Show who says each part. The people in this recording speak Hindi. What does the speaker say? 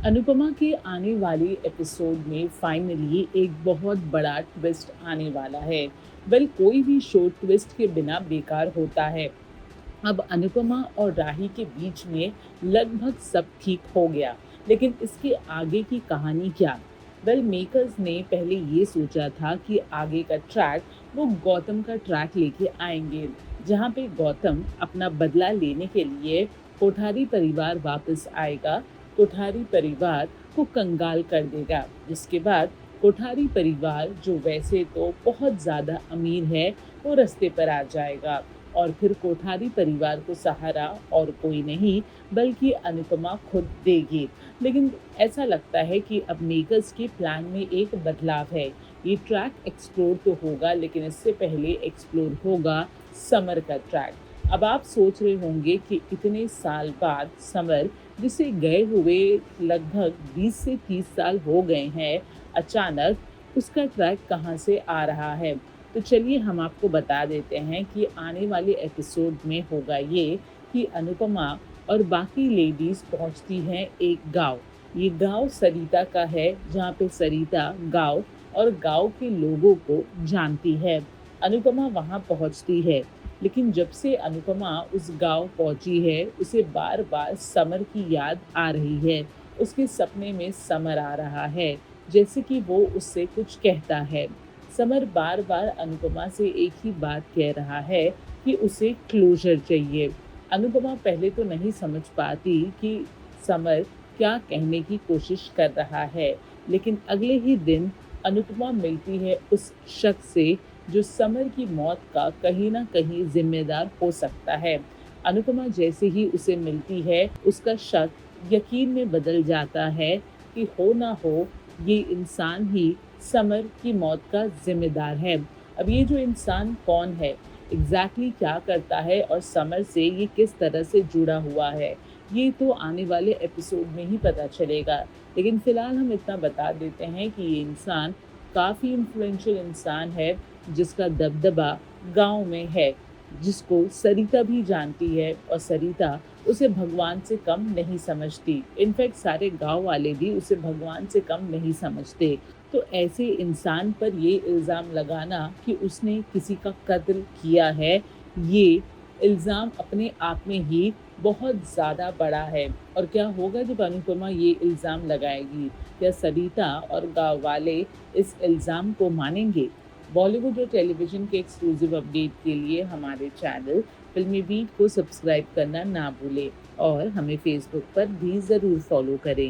Speaker 1: अनुपमा के आने वाले एपिसोड में फाइनली एक बहुत बड़ा ट्विस्ट आने वाला है। कोई भी शो ट्विस्ट के बिना बेकार होता है। अब अनुपमा और राही के बीच में लगभग सब ठीक हो गया, लेकिन इसके आगे की कहानी क्या? मेकर्स ने पहले ये सोचा था कि आगे का ट्रैक वो गौतम का ट्रैक लेके आएंगे, जहाँ पे गौतम अपना बदला लेने के लिए कोठारी परिवार वापस आएगा, कोठारी परिवार को कंगाल कर देगा, जिसके बाद कोठारी परिवार जो वैसे तो बहुत ज़्यादा अमीर है वो रास्ते पर आ जाएगा और फिर कोठारी परिवार को सहारा और कोई नहीं बल्कि अनुपमा खुद देगी। लेकिन ऐसा लगता है कि अब मेकर्स के प्लान में एक बदलाव है। ये ट्रैक एक्सप्लोर तो होगा, लेकिन इससे पहले एक्सप्लोर होगा समर का ट्रैक। अब आप सोच रहे होंगे कि इतने साल बाद समर, जिसे गए हुए लगभग 20 से 30 साल हो गए हैं, अचानक उसका ट्रैक कहाँ से आ रहा है? तो चलिए हम आपको बता देते हैं कि आने वाले एपिसोड में होगा ये कि अनुपमा और बाकी लेडीज पहुंचती हैं एक गांव। ये गांव सरिता का है, जहाँ पे सरिता गांव और गांव के लोगों को जानती है। अनुपमा वहां पहुंचती है, लेकिन जब से अनुपमा उस गांव पहुंची है उसे बार बार समर की याद आ रही है। उसके सपने में समर आ रहा है, जैसे कि वो उससे कुछ कहता है। समर बार बार अनुपमा से एक ही बात कह रहा है कि उसे क्लोजर चाहिए। अनुपमा पहले तो नहीं समझ पाती कि समर क्या कहने की कोशिश कर रहा है, लेकिन अगले ही दिन अनुपमा मिलती है उस शख्स से जो समर की मौत का कहीं ना कहीं जिम्मेदार हो सकता है। अनुपमा जैसे ही उसे मिलती है, उसका शक यकीन में बदल जाता है कि हो ना हो ये इंसान ही समर की मौत का जिम्मेदार है। अब ये जो इंसान कौन है, एग्जैक्टली क्या करता है और समर से ये किस तरह से जुड़ा हुआ है, ये तो आने वाले एपिसोड में ही पता चलेगा। लेकिन फिलहाल हम इतना बता देते हैं कि ये इंसान काफ़ी इन्फ्लुएंशियल इंसान है, जिसका दबदबा गांव में है, जिसको सरिता भी जानती है और सरिता उसे भगवान से कम नहीं समझती। इनफैक्ट सारे गांव वाले भी उसे भगवान से कम नहीं समझते। तो ऐसे इंसान पर ये इल्ज़ाम लगाना कि उसने किसी का कत्ल किया है, ये इल्ज़ाम अपने आप में ही बहुत ज़्यादा बड़ा है। और क्या होगा जब अनुपमा ये इल्ज़ाम लगाएगी? क्या सरिता और गाँव वाले इस इल्ज़ाम को मानेंगे? बॉलीवुड और टेलीविज़न के एक्सक्लूसिव अपडेट के लिए हमारे चैनल फिल्मी बीट को सब्सक्राइब करना ना भूलें और हमें फेसबुक पर भी ज़रूर फॉलो करें।